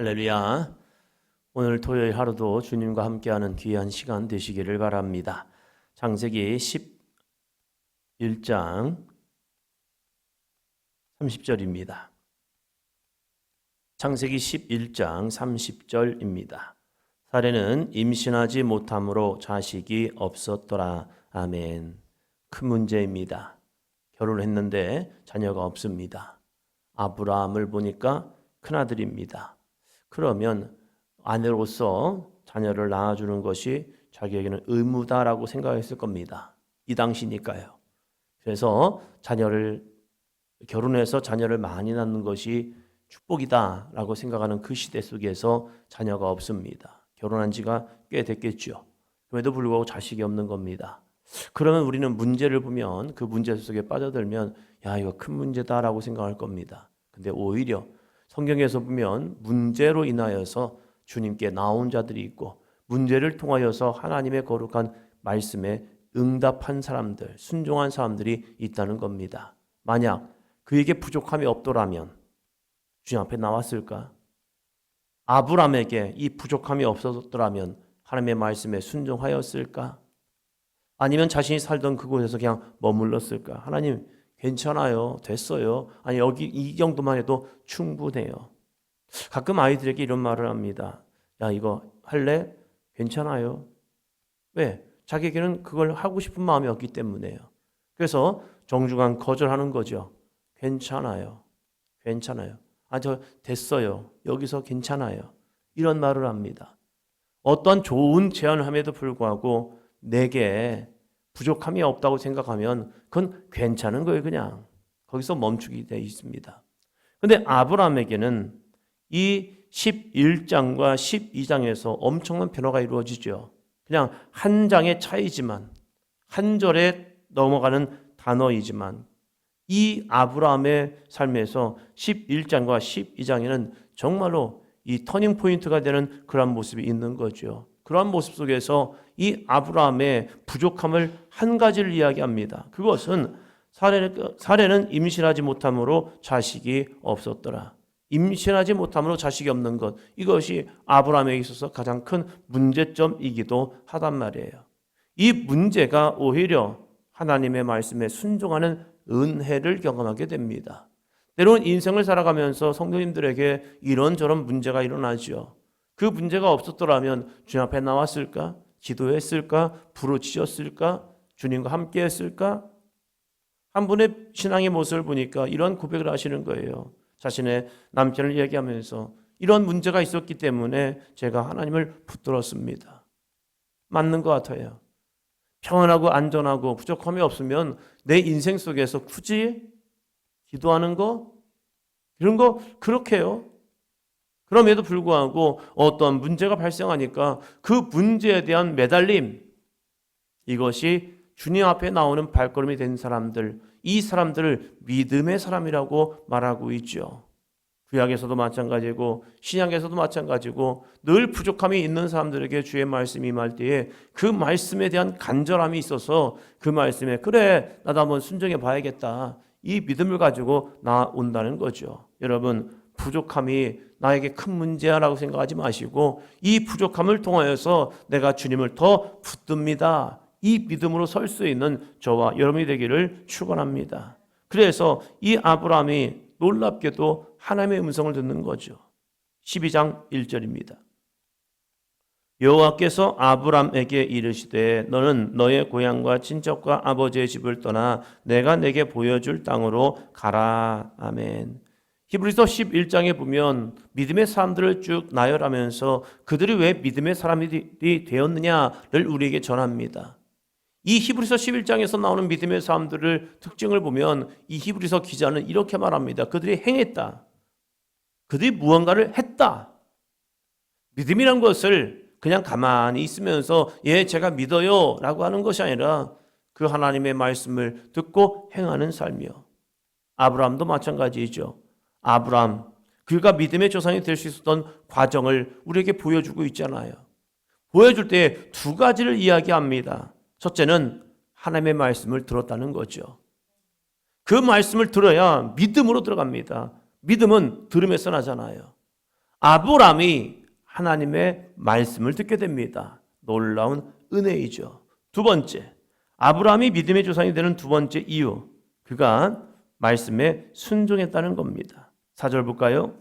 할렐루야. 오늘 토요일 하루도 주님과 함께하는 귀한 시간 되시기를 바랍니다. 창세기 11장 30절입니다. 창세기 11장 30절입니다. 사례는 임신하지 못함으로 자식이 없었더라. 아멘. 큰 문제입니다. 결혼을 했는데 자녀가 없습니다. 아브라함을 보니까 큰아들입니다. 그러면 아내로서 자녀를 낳아주는 것이 자기에게는 의무다라고 생각했을 겁니다. 이 당시니까요. 그래서 결혼해서 자녀를 많이 낳는 것이 축복이다라고 생각하는 그 시대 속에서 자녀가 없습니다. 결혼한 지가 꽤 됐겠죠. 그럼에도 불구하고 자식이 없는 겁니다. 그러면 우리는 문제를 보면 그 문제 속에 빠져들면 야, 이거 큰 문제다라고 생각할 겁니다. 근데 오히려 성경에서 보면 문제로 인하여서 주님께 나온 자들이 있고 문제를 통하여서 하나님의 거룩한 말씀에 응답한 사람들, 순종한 사람들이 있다는 겁니다. 만약 그에게 부족함이 없더라면 주님 앞에 나왔을까? 아브라함에게 이 부족함이 없었더라면 하나님의 말씀에 순종하였을까? 아니면 자신이 살던 그곳에서 그냥 머물렀을까? 하나님 괜찮아요. 됐어요. 아니 여기 이 정도만 해도 충분해요. 가끔 아이들에게 이런 말을 합니다. 야, 이거 할래? 괜찮아요. 왜? 자기에게는 그걸 하고 싶은 마음이 없기 때문에요. 그래서 정중한 거절하는 거죠. 괜찮아요. 괜찮아요. 아, 저 됐어요. 여기서 괜찮아요. 이런 말을 합니다. 어떤 좋은 제안을 함에도 불구하고 내게 부족함이 없다고 생각하면 그건 괜찮은 거예요. 그냥 거기서 멈추게 되어 있습니다. 그런데 아브라함에게는 이 11장과 12장에서 엄청난 변화가 이루어지죠. 그냥 한 장의 차이지만 한 절에 넘어가는 단어이지만 이 아브라함의 삶에서 11장과 12장에는 정말로 이 터닝 포인트가 되는 그런 모습이 있는 거죠. 그러한 모습 속에서 이 아브라함의 부족함을 한 가지를 이야기합니다. 그것은 사례는 임신하지 못함으로 자식이 없었더라. 임신하지 못함으로 자식이 없는 것, 이것이 아브라함에게 있어서 가장 큰 문제점이기도 하단 말이에요. 이 문제가 오히려 하나님의 말씀에 순종하는 은혜를 경험하게 됩니다. 때로는 인생을 살아가면서 성도님들에게 이런저런 문제가 일어나죠. 그 문제가 없었더라면 주님 앞에 나왔을까? 기도했을까? 부르짖었을까? 주님과 함께 했을까? 한 분의 신앙의 모습을 보니까 이런 고백을 하시는 거예요. 자신의 남편을 얘기하면서 이런 문제가 있었기 때문에 제가 하나님을 붙들었습니다. 맞는 것 같아요. 평안하고 안전하고 부족함이 없으면 내 인생 속에서 굳이 기도하는 거? 이런 거 그렇게 해요. 그럼에도 불구하고 어떠한 문제가 발생하니까 그 문제에 대한 매달림, 이것이 주님 앞에 나오는 발걸음이 된 사람들, 이 사람들을 믿음의 사람이라고 말하고 있죠. 구약에서도 마찬가지고 신약에서도 마찬가지고 늘 부족함이 있는 사람들에게 주의 말씀이 임할 때에 그 말씀에 대한 간절함이 있어서 그 말씀에 그래 나도 한번 순종해 봐야겠다, 이 믿음을 가지고 나온다는 거죠. 여러분, 부족함이 나에게 큰 문제야라고 생각하지 마시고 이 부족함을 통하여서 내가 주님을 더 붙듭니다, 이 믿음으로 설 수 있는 저와 여러분이 되기를 축원합니다. 그래서 이 아브라함이 놀랍게도 하나님의 음성을 듣는 거죠. 12장 1절입니다. 여호와께서 아브라함에게 이르시되 너는 너의 고향과 친척과 아버지의 집을 떠나 내가 내게 보여줄 땅으로 가라. 아멘. 히브리서 11장에 보면 믿음의 사람들을 쭉 나열하면서 그들이 왜 믿음의 사람들이 되었느냐를 우리에게 전합니다. 이 히브리서 11장에서 나오는 믿음의 사람들을 특징을 보면 이 히브리서 기자는 이렇게 말합니다. 그들이 행했다. 그들이 무언가를 했다. 믿음이란 것을 그냥 가만히 있으면서 예, 제가 믿어요 라고 하는 것이 아니라 그 하나님의 말씀을 듣고 행하는 삶이요. 아브라함도 마찬가지이죠. 아브라함, 그가 믿음의 조상이 될 수 있었던 과정을 우리에게 보여주고 있잖아요. 보여줄 때 두 가지를 이야기합니다. 첫째는 하나님의 말씀을 들었다는 거죠. 그 말씀을 들어야 믿음으로 들어갑니다. 믿음은 들음에서 나잖아요. 아브라함이 하나님의 말씀을 듣게 됩니다. 놀라운 은혜이죠. 두 번째, 아브라함이 믿음의 조상이 되는 두 번째 이유, 그가 말씀에 순종했다는 겁니다. 4절 볼까요?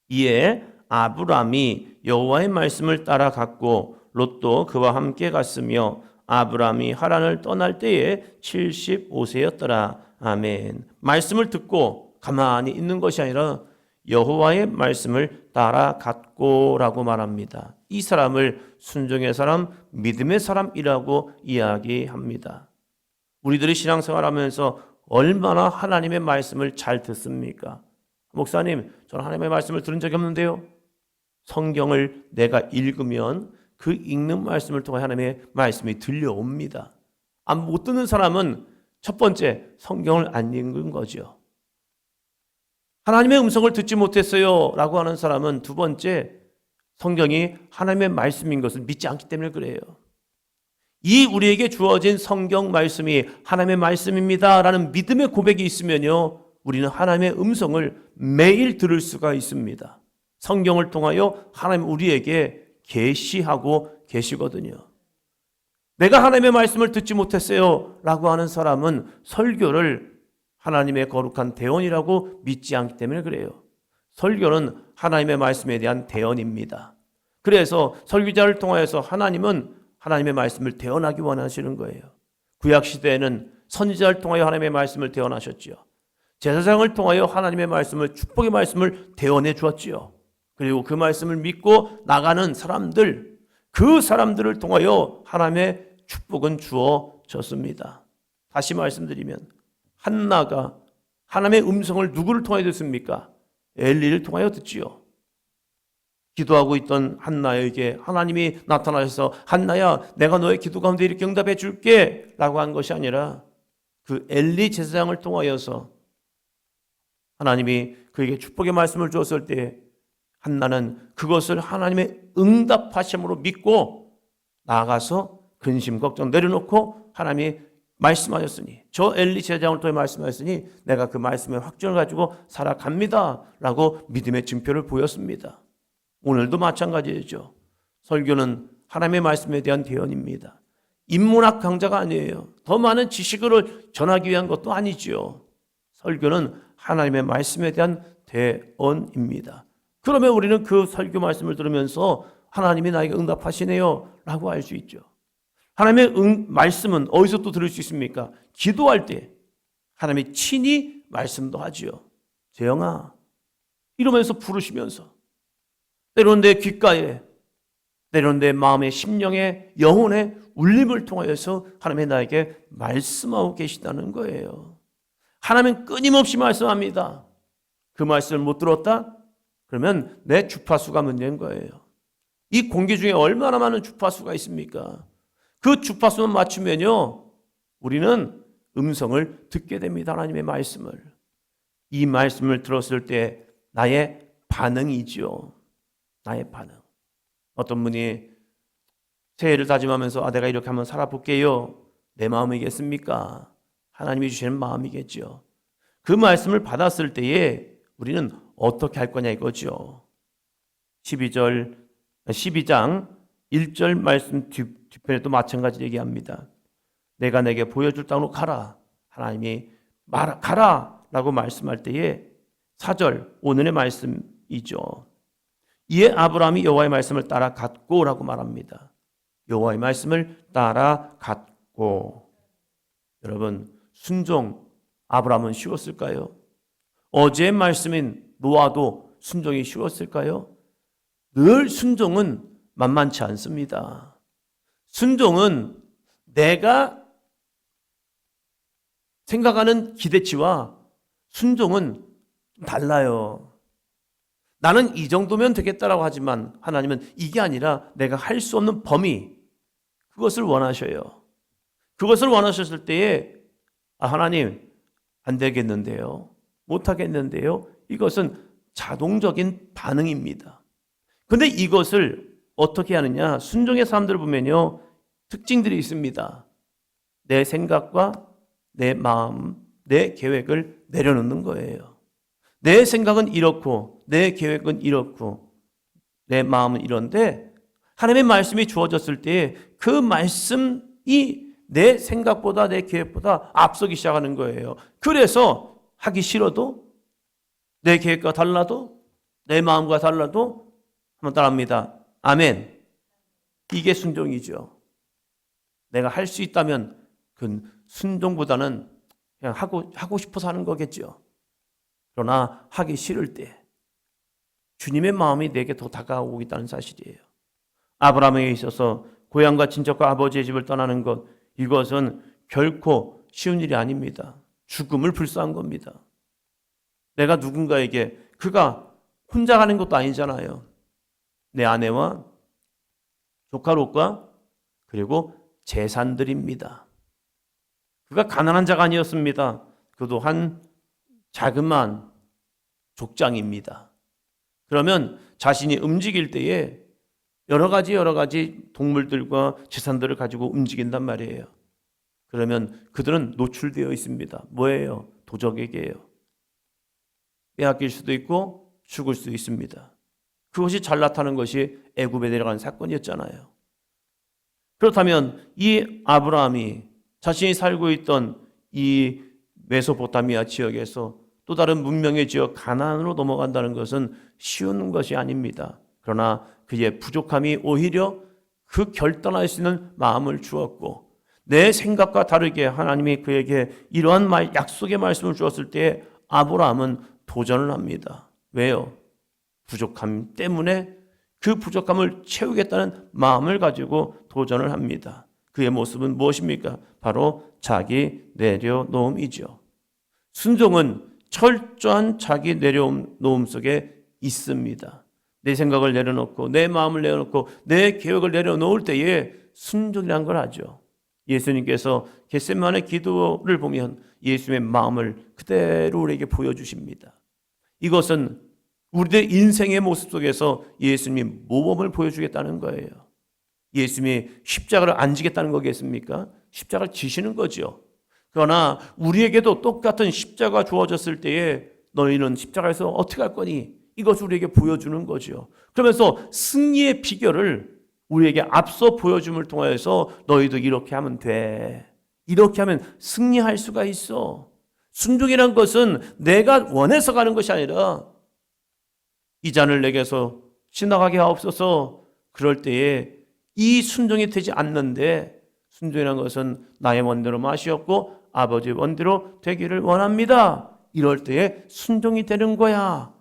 이에 아브라함이 여호와의 말씀을 따라갔고 롯도 그와 함께 갔으며 아브라함이 하란을 떠날 때에 75세였더라. 아멘. 말씀을 듣고 가만히 있는 것이 아니라 여호와의 말씀을 따라갔고라고 말합니다. 이 사람을 순종의 사람, 믿음의 사람이라고 이야기합니다. 우리들이 신앙생활하면서 얼마나 하나님의 말씀을 잘 듣습니까? 목사님, 저는 하나님의 말씀을 들은 적이 없는데요. 성경을 내가 읽으면 그 읽는 말씀을 통해 하나님의 말씀이 들려옵니다. 못 듣는 사람은 첫 번째, 성경을 안 읽은 거죠. 하나님의 음성을 듣지 못했어요 라고 하는 사람은 두 번째, 성경이 하나님의 말씀인 것을 믿지 않기 때문에 그래요. 이 우리에게 주어진 성경 말씀이 하나님의 말씀입니다 라는 믿음의 고백이 있으면요, 우리는 하나님의 음성을 매일 들을 수가 있습니다. 성경을 통하여 하나님 우리에게 계시하고 계시거든요. 내가 하나님의 말씀을 듣지 못했어요 라고 하는 사람은 설교를 하나님의 거룩한 대언이라고 믿지 않기 때문에 그래요. 설교는 하나님의 말씀에 대한 대언입니다. 그래서 설교자를 통하여서 하나님은 하나님의 말씀을 대언하기 원하시는 거예요. 구약시대에는 선지자를 통하여 하나님의 말씀을 대언하셨지요. 제사장을 통하여 하나님의 말씀을, 축복의 말씀을 대언해 주었지요. 그리고 그 말씀을 믿고 나가는 사람들, 그 사람들을 통하여 하나님의 축복은 주어졌습니다. 다시 말씀드리면 한나가 하나님의 음성을 누구를 통하여 듣습니까? 엘리를 통하여 듣지요. 기도하고 있던 한나에게 하나님이 나타나셔서 한나야, 내가 너의 기도 가운데 이렇게 응답해 줄게 라고 한 것이 아니라 그 엘리 제사장을 통하여서 하나님이 그에게 축복의 말씀을 주었을 때 한나는 그것을 하나님의 응답하심으로 믿고 나아가서 근심 걱정 내려놓고 하나님이 말씀하셨으니, 저 엘리 제사장을 통해 말씀하셨으니 내가 그 말씀의 확증을 가지고 살아갑니다 라고 믿음의 증표를 보였습니다. 오늘도 마찬가지죠. 설교는 하나님의 말씀에 대한 대언입니다. 인문학 강좌가 아니에요. 더 많은 지식을 전하기 위한 것도 아니지요. 설교는 하나님의 말씀에 대한 대언입니다. 그러면 우리는 그 설교 말씀을 들으면서 하나님이 나에게 응답하시네요 라고 알 수 있죠. 하나님의 말씀은 어디서 또 들을 수 있습니까? 기도할 때 하나님이 친히 말씀도 하지요. 재영아, 이러면서 부르시면서, 때로는 내 귓가에, 때로는 내 마음의 심령의 영혼의 울림을 통하여서 하나님이 나에게 말씀하고 계시다는 거예요. 하나님은 끊임없이 말씀합니다. 그 말씀을 못 들었다? 그러면 내 주파수가 문제인 거예요. 이 공기 중에 얼마나 많은 주파수가 있습니까? 그 주파수만 맞추면요, 우리는 음성을 듣게 됩니다. 하나님의 말씀을. 이 말씀을 들었을 때 나의 반응이지요. 나의 반응. 어떤 분이 새해를 다짐하면서 내가 이렇게 한번 살아볼게요. 내 마음이겠습니까? 하나님이 주시는 마음이겠죠. 그 말씀을 받았을 때에 우리는 어떻게 할 거냐 이거죠. 12장 1절 말씀 뒤편에도 마찬가지 얘기합니다. 내가 내게 보여줄 땅으로 가라. 하나님이 가라 라고 말씀할 때에 4절 오늘의 말씀이죠. 이에 아브라함이 여호와의 말씀을 따라갔고 라고 말합니다. 여호와의 말씀을 따라갔고. 여러분, 순종 아브라함은 쉬웠을까요? 어제의 말씀인 노아도 순종이 쉬웠을까요? 늘 순종은 만만치 않습니다. 순종은 내가 생각하는 기대치와 순종은 달라요. 나는 이 정도면 되겠다라고 하지만 하나님은 이게 아니라 내가 할 수 없는 범위, 그것을 원하셔요. 그것을 원하셨을 때에 하나님 안 되겠는데요, 못하겠는데요, 이것은 자동적인 반응입니다. 그런데 이것을 어떻게 하느냐, 순종의 사람들을 보면요 특징들이 있습니다. 내 생각과 내 마음, 내 계획을 내려놓는 거예요. 내 생각은 이렇고 내 계획은 이렇고 내 마음은 이런데 하나님의 말씀이 주어졌을 때 그 말씀이 내 생각보다 내 계획보다 앞서기 시작하는 거예요. 그래서 하기 싫어도 내 계획과 달라도 내 마음과 달라도 한번 따라합니다. 아멘. 이게 순종이죠. 내가 할 수 있다면 그 순종보다는 그냥 하고 싶어서 하는 거겠죠. 그러나 하기 싫을 때 주님의 마음이 내게 더 다가오고 있다는 사실이에요. 아브라함에게 있어서 고향과 친척과 아버지의 집을 떠나는 것, 이것은 결코 쉬운 일이 아닙니다. 죽음을 불사한 겁니다. 내가 누군가에게, 그가 혼자 가는 것도 아니잖아요. 내 아내와 조카 롯과 그리고 재산들입니다. 그가 가난한 자가 아니었습니다. 그도 한 자그마한 족장입니다. 그러면 자신이 움직일 때에 여러 가지 동물들과 재산들을 가지고 움직인단 말이에요. 그러면 그들은 노출되어 있습니다. 뭐예요? 도적에게요. 빼앗길 수도 있고 죽을 수도 있습니다. 그것이 잘 나타나는 것이 애굽에 내려간 사건이었잖아요. 그렇다면 이 아브라함이 자신이 살고 있던 이 메소포타미아 지역에서 또 다른 문명의 지역 가나안으로 넘어간다는 것은 쉬운 것이 아닙니다. 그러나 그의 부족함이 오히려 그 결단할 수 있는 마음을 주었고, 내 생각과 다르게 하나님이 그에게 이러한 약속의 말씀을 주었을 때 아브라함은 도전을 합니다. 왜요? 부족함 때문에 그 부족함을 채우겠다는 마음을 가지고 도전을 합니다. 그의 모습은 무엇입니까? 바로 자기 내려놓음이죠. 순종은 철저한 자기 내려놓음 속에 있습니다. 내 생각을 내려놓고 내 마음을 내려놓고 내 계획을 내려놓을 때에 순종이라는 걸 하죠. 예수님께서 겟세마네 기도를 보면 예수님의 마음을 그대로 우리에게 보여주십니다. 이것은 우리의 인생의 모습 속에서 예수님이 모범을 보여주겠다는 거예요. 예수님이 십자가를 안 지겠다는 거겠습니까? 십자가를 지시는 거죠. 그러나 우리에게도 똑같은 십자가가 주어졌을 때에 너희는 십자가에서 어떻게 할 거니? 이것을 우리에게 보여주는 거죠. 그러면서 승리의 비결을 우리에게 앞서 보여줌을 통해서 너희도 이렇게 하면 돼. 이렇게 하면 승리할 수가 있어. 순종이란 것은 내가 원해서 가는 것이 아니라 이 잔을 내게서 지나가게 하옵소서. 그럴 때에 이 순종이 되지 않는데, 순종이란 것은 나의 원대로 마시옵고 아버지의 원대로 되기를 원합니다. 이럴 때에 순종이 되는 거야.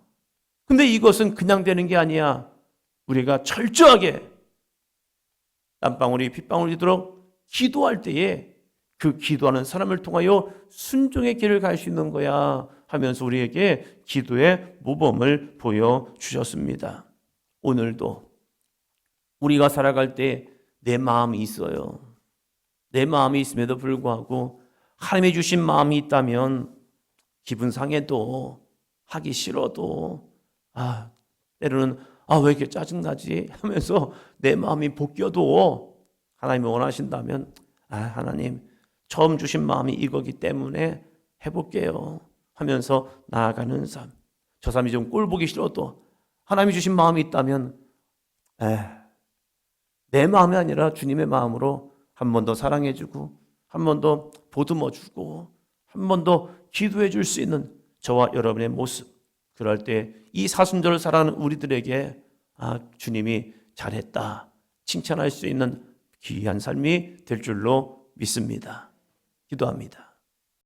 근데 이것은 그냥 되는 게 아니야. 우리가 철저하게 땀방울이 핏방울이 되도록 기도할 때에 그 기도하는 사람을 통하여 순종의 길을 갈 수 있는 거야 하면서 우리에게 기도의 모범을 보여주셨습니다. 오늘도 우리가 살아갈 때 내 마음이 있어요. 내 마음이 있음에도 불구하고 하나님이 주신 마음이 있다면 기분 상해도 하기 싫어도 때로는 왜 이렇게 짜증나지 하면서 내 마음이 볶여도 하나님이 원하신다면 하나님 처음 주신 마음이 이거기 때문에 해볼게요 하면서 나아가는 삶. 저 사람이 좀 꼴 보기 싫어도 하나님이 주신 마음이 있다면 내 마음이 아니라 주님의 마음으로 한 번 더 사랑해주고 한 번 더 보듬어주고 한 번 더 기도해 줄 수 있는 저와 여러분의 모습. 그럴 때 이 사순절을 살아가는 우리들에게 주님이 잘했다 칭찬할 수 있는 귀한 삶이 될 줄로 믿습니다. 기도합니다.